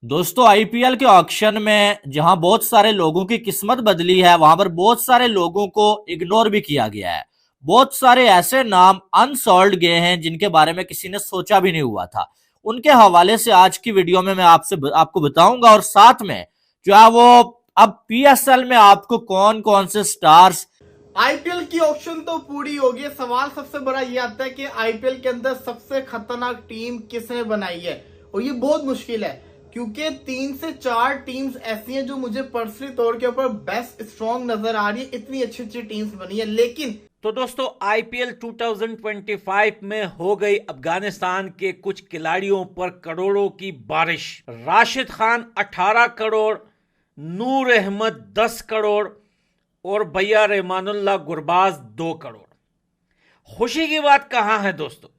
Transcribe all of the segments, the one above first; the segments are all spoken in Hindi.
दोस्तों आईपीएल के ऑक्शन में जहां बहुत सारे लोगों की किस्मत बदली है, वहां पर बहुत सारे लोगों को इग्नोर भी किया गया है। बहुत सारे ऐसे नाम अनसॉल्व गए हैं जिनके बारे में किसी ने सोचा भी नहीं हुआ था। उनके हवाले से आज की वीडियो में मैं आपको बताऊंगा, और साथ में जो है वो अब पीएसएल में आपको कौन कौन से स्टार्स। आईपीएल की ऑप्शन तो पूरी होगी। सवाल सबसे बड़ा ये आता है कि आईपीएल के अंदर सबसे खतरनाक टीम किसने बनाई है, और ये बहुत मुश्किल है क्योंकि 3 से 4 टीम्स ऐसी हैं जो मुझे पर्सनली तौर के ऊपर बेस्ट स्ट्रॉन्ग नजर आ रही है। इतनी अच्छी अच्छी टीम्स बनी है, लेकिन तो दोस्तों आईपीएल 2025 में हो गई अफगानिस्तान के कुछ खिलाड़ियों पर करोड़ों की बारिश। राशिद खान 18 करोड़, नूर अहमद 10 करोड़ और भैया रहमानुल्लाह गुरबाज 2 करोड़। खुशी की बात कहां है दोस्तों?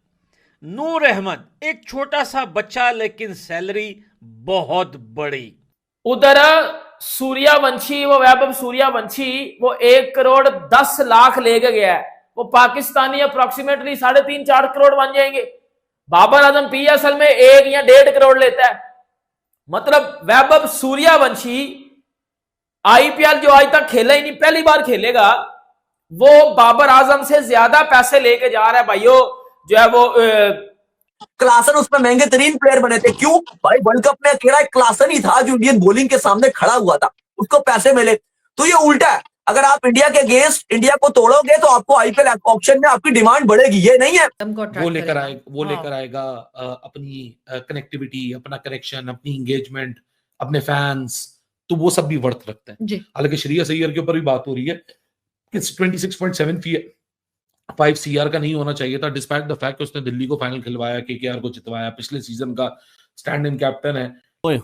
नूर अहमद एक छोटा सा बच्चा, लेकिन सैलरी बहुत बड़ी। उधर सूर्यवंशी, वो वैभव सूर्यवंशी, वो 1 करोड़ 10 लाख लेके गया है। वो पाकिस्तानी अप्रोक्सीमेटली 3.5-4 करोड़ बन जाएंगे। बाबर आजम पीएसएल में 1 या 1.5 करोड़ लेता है। मतलब वैभव सूर्यवंशी आईपीएल जो आज तक खेला ही नहीं, पहली बार खेलेगा, वो बाबर आजम से ज्यादा पैसे लेके जा रहा है भाइयों। जो है वो क्लासन उसमें महंगे तरीन प्लेयर बने थे। क्यों भाई? वर्ल्ड कप में अकेला एक क्लासन ही था जो इंडियन बॉलिंग के सामने खड़ा हुआ था, उसको पैसे मिले। तो ये उल्टा है, अगर आप इंडिया के अगेंस्ट इंडिया को तोड़ोगे तो आपको आईपीएल ऑक्शन में आपकी डिमांड बढ़ेगी। ये नहीं है वो लेकर आएगा अपनी कनेक्टिविटी, अपना कनेक्शन, अपनी एंगेजमेंट, अपने फैंस, तो वो सब भी वर्थ रखते हैं। हालांकि श्रेयस अय्यर के ऊपर भी बात हो रही है कि 26.75 सीआर का नहीं होना चाहिए था, डिस्पाइट द फैक्ट कि उसने दिल्ली को फाइनल खिलवाया, केकेआर को जितवाया, पिछले सीजन का स्टैंड इन कैप्टन है।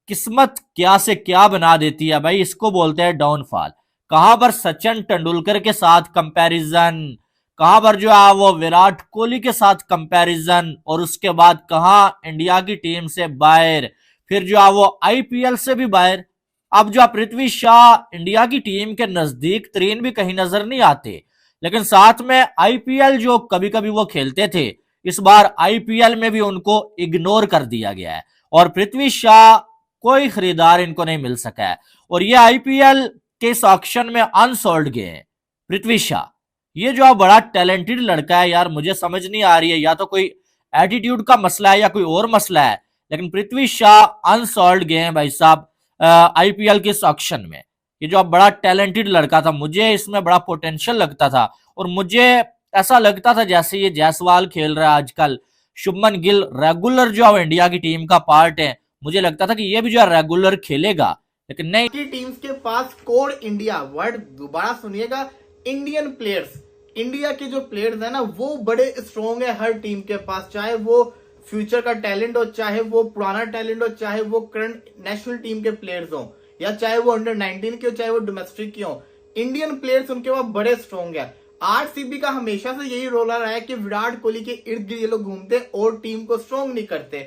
किस्मत क्या से क्या बना देती है भाई, इसको बोलते हैं डाउनफॉल। कहां पर सचिन तेंदुलकर के साथ कंपैरिजन, कहां पर जो है वो विराट कोहली के साथ कंपैरिजन, और उसके बाद कहां इंडिया की टीम से बाहर, फिर जो है वो आईपीएल से भी बाहर। अब जो पृथ्वी शाह इंडिया की टीम के नजदीक तरीन भी कहीं नजर नहीं आते, लेकिन साथ में आईपीएल जो कभी कभी वो खेलते थे, इस बार आईपीएल में भी उनको इग्नोर कर दिया गया है, और पृथ्वी शाह कोई खरीदार इनको नहीं मिल सका है, और ये आईपीएल के इस ऑक्शन में अनसोल्ड गए हैं। पृथ्वी शाह ये जो बड़ा टैलेंटेड लड़का है यार, मुझे समझ नहीं आ रही है, या तो कोई एटीट्यूड का मसला है या कोई और मसला है, लेकिन पृथ्वी शाह अनसोल्ड गए हैं भाई साहब आईपीएल के इस ऑक्शन में। ये जो बड़ा टैलेंटेड लड़का था, मुझे इसमें बड़ा पोटेंशियल लगता था, और मुझे ऐसा लगता था जैसे ये जायसवाल खेल रहा है आजकल, शुभमन गिल रेगुलर जो इंडिया की टीम का पार्ट है, मुझे लगता था कि ये भी जो रेगुलर खेलेगा, लेकिन नहीं। की टीम्स के पास कोर इंडिया वर्ड, दोबारा सुनिएगा, इंडियन प्लेयर्स, इंडिया के जो प्लेयर्स है ना वो बड़े स्ट्रॉन्ग है हर टीम के पास, चाहे वो फ्यूचर का टैलेंट हो, चाहे वो पुराना टैलेंट हो, चाहे वो करंट नेशनल टीम के प्लेयर्स हो, या चाहे वो अंडर-19 के हो, चाहे वो डोमेस्टिक के हो। इंडियन प्लेयर्स उनके पास बड़े स्ट्रॉन्ग है। आरसीबी का हमेशा से यही रोल रहा है कि विराट कोहली के इर्द गिर्द ये लोग घूमते और टीम को स्ट्रॉन्ग नहीं करते।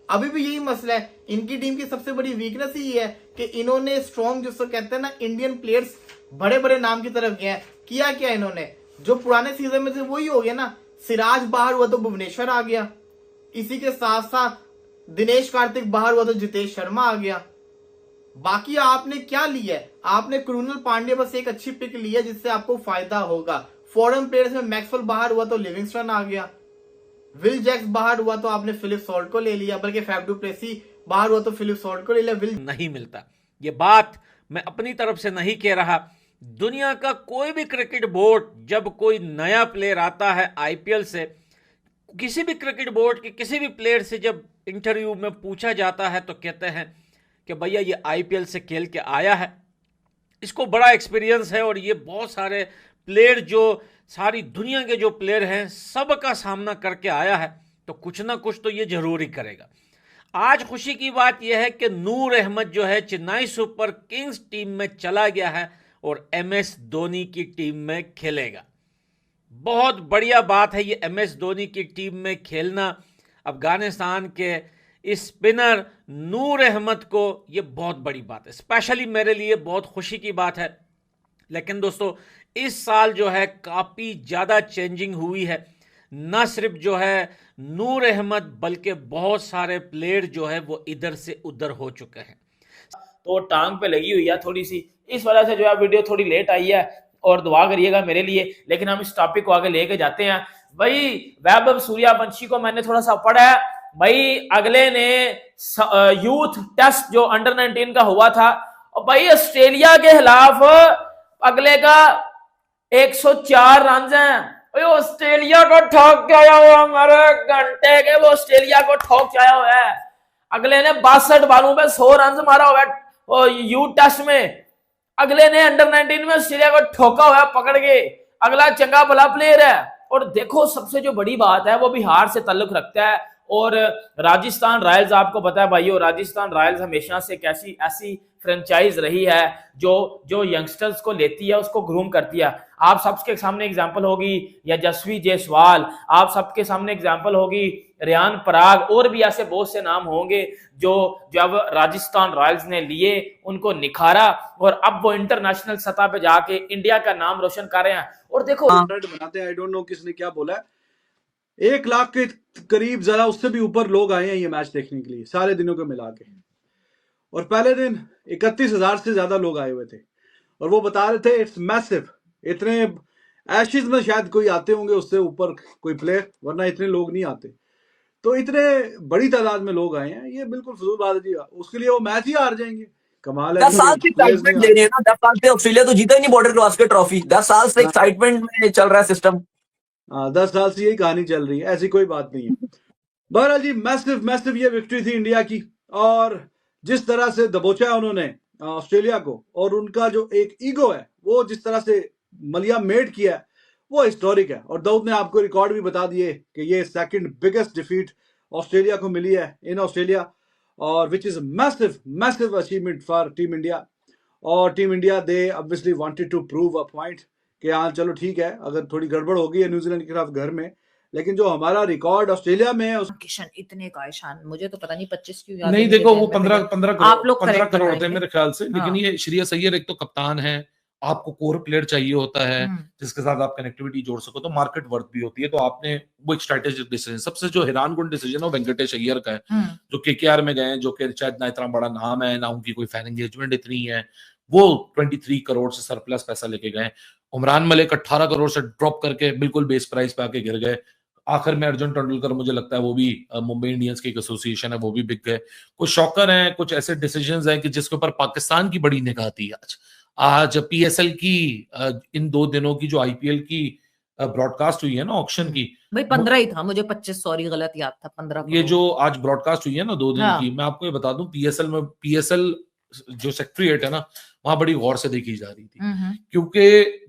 अभी भी यही मसला है। इनकी टीम की सबसे बड़ी वीकनेस ही है कि इन्होंने स्ट्रॉन्ग, जिसको कहते हैं ना, इंडियन प्लेयर्स बड़े बड़े नाम की तरफ गए। किया क्या इन्होंने? जो पुराने सीजन में से वही हो गया ना, सिराज बाहर हुआ तो भुवनेश्वर आ गया, इसी के साथ साथ दिनेश कार्तिक बाहर हुआ तो जितेश शर्मा आ गया। बाकी आपने क्या लिया है? आपने कृणाल पांड्या बस एक अच्छी पिक ली है जिससे आपको फायदा होगा। फॉरेन प्लेयर्स में मैक्सवेल बाहर हुआ तो लिविंगस्टन आ गया, विल जैक्स बाहर हुआ तो आपने फिलिप सॉल्ट को ले लिया, बल्कि फैफ डू प्लेसी बाहर हुआ तो फिलिप सॉल्ट को ले लिया। विल नहीं मिलता। ये बात मैं अपनी तरफ से नहीं कह रहा। दुनिया का कोई भी क्रिकेट बोर्ड जब कोई नया प्लेयर आता है आईपीएल से, किसी भी क्रिकेट बोर्ड के किसी भी प्लेयर से जब इंटरव्यू में पूछा जाता है तो कहते हैं कि भैया ये आईपीएल से खेल के आया है, इसको बड़ा एक्सपीरियंस है, और ये बहुत सारे प्लेयर जो सारी दुनिया के जो प्लेयर हैं सबका सामना करके आया है, तो कुछ ना कुछ तो ये जरूर ही करेगा। आज खुशी की बात यह है कि नूर अहमद जो है चेन्नई सुपर किंग्स टीम में चला गया है और एमएस धोनी की टीम में खेलेगा। बहुत बढ़िया बात है ये एमएस धोनी की टीम में खेलना। अफगानिस्तान के स्पिनर नूर अहमद को ये बहुत बड़ी बात है, स्पेशली मेरे लिए बहुत खुशी की बात है। लेकिन दोस्तों इस साल जो है काफ़ी ज़्यादा चेंजिंग हुई है। न सिर्फ जो है नूर अहमद बल्कि बहुत सारे प्लेयर जो है वो इधर से उधर हो चुके हैं। तो टांग पे लगी हुई है थोड़ी सी, इस वजह से जो है वीडियो थोड़ी लेट आई है और दुआ करिएगा मेरे लिए। लेकिन हम इस टॉपिक को आगे लेके जाते हैं। भाई वैभव सूर्यवंशी को मैंने थोड़ा सा पढ़ा है भाई, अगले ने यूथ टेस्ट जो अंडर 19 का हुआ था, और भाई ऑस्ट्रेलिया के खिलाफ अगले का 104 रन हैं। ऑस्ट्रेलिया को ठोक के आया हुआ, हमारे घंटे के वो ऑस्ट्रेलिया को ठोक के आया हुआ है। अगले ने 62 बालों पे 100 रन मारा हुआ है यूथ टेस्ट में। अगले ने अंडर 19 में ऑस्ट्रेलिया को ठोका हुआ है पकड़ के। अगला चंगा भला प्लेयर है। और देखो सबसे जो बड़ी बात है वो बिहार से ताल्लुक रखता है और राजस्थान रॉयल्स, आपको पता है भाइयों, राजस्थान रॉयल्स हमेशा से कैसी ऐसी फ्रेंचाइज रही है जो यंगस्टर्स को लेती है, उसको ग्रूम करती है। आप सबके सामने एग्जांपल होगी यशस्वी जायसवाल, आप सबके सामने एग्जांपल होगी रियान पराग, और भी ऐसे बहुत से नाम होंगे जो जब राजस्थान रॉयल्स ने लिए उनको निखारा और अब वो इंटरनेशनल सतह पे जाके इंडिया का नाम रोशन कर रहे हैं। और देखो बनाते हैं, आई डोंट नो किसने क्या बोला है, 1 लाख के करीब, जरा उससे भी ऊपर लोग आए हैं ये मैच देखने के लिए सारे दिनों को मिला के। और पहले दिन 31,000 से ज्यादा लोग आए हुए थे और वो बता रहे थे इट्स मैसिव। इतने एशेज में शायद कोई आते होंगे उससे ऊपर कोई प्लेयर, वरना इतने लोग नहीं आते। तो इतने बड़ी तादाद में लोग आए हैं, ये बिल्कुल फजूल बात है जी। उसके लिए वो मैच ही हार जाएंगे, कमाल है। 10 साल से एक्साइटमेंट ले रहे हैं ना, 10 साल से ऑस्ट्रेलिया तो जीता ही नहीं बॉर्डर क्रॉस के ट्रॉफी। 10 साल से एक्साइटमेंट में चल रहा है सिस्टम। 10 साल से यही कहानी चल रही है, ऐसी कोई बात नहीं है। बहरहाल जी मैसिव मैसिव ये विक्ट्री थी इंडिया की, और जिस तरह से दबोचा है उन्होंने ऑस्ट्रेलिया को, और उनका जो एक ईगो है वो जिस तरह से मलिया मेड किया है वो हिस्टोरिक है। और दाऊद ने आपको रिकॉर्ड भी बता दिए कि ये सेकंड बिगेस्ट डिफीट ऑस्ट्रेलिया को मिली है इन ऑस्ट्रेलिया, और which is massive massive achievement for team India. और team India they obviously wanted to prove a point कि हाँ चलो ठीक है, अगर थोड़ी गड़बड़ हो गई है न्यूजीलैंड के खिलाफ घर में, लेकिन जो हमारा रिकॉर्ड ऑस्ट्रेलिया में है किशन इतने का ईशान, मुझे तो पता नहीं 25 क्यों याद नहीं है, देखो मुझे वो ध्यान में 15 नहीं। आप लोग 15 correct करोड़ होते हैं बताएंगे। मेरे ख्याल से। लेकिन हाँ। ये श्रेयस अय्यर एक तो कप्तान है, आपको कोर प्लेयर चाहिए होता है हम्म। जिसके साथ आप कनेक्टिविटी जोड़ सको, तो मार्केट वर्थ भी होती है। तो आपने वो एक स्ट्रेटेजिक डिसीजन, सबसे जो हैरानकुन डिसीजन है वेंकटेश अय्यर का है, जो केकेआर में गए, जो कि शायद ना इतना बड़ा नाम है ना उनकी कोई फैन एंगेजमेंट इतनी है, वो 23 करोड़ से सरप्लस पैसा लेके गए। उमरान मलिक 18 करोड़ से ड्रॉप करके बिल्कुल बेस प्राइस पे आके गिर गए। आखिर में अर्जुन तेंदुलकर, मुझे लगता है वो भी मुंबई इंडियंस की एक एसोसिएशन है, वो भी बिक गए। कुछ शॉकर हैं, कुछ ऐसे डिसीजंस हैं कि जिसके ऊपर पाकिस्तान की बड़ी निगाह थी। आज पीएसएल की इन 2 दिनों की जो आईपीएल की ब्रॉडकास्ट हुई है ना ऑक्शन की, भाई 15 ही था, मुझे 25 सॉरी गलत याद था, 15 ये जो आज ब्रॉडकास्ट हुई है ना 2 दिन हाँ। की, मैं आपको ये बता दूं पीएसएल जो सेक्रेटरीएट है ना, वहां बड़ी गौर से देखी जा रही थी, क्योंकि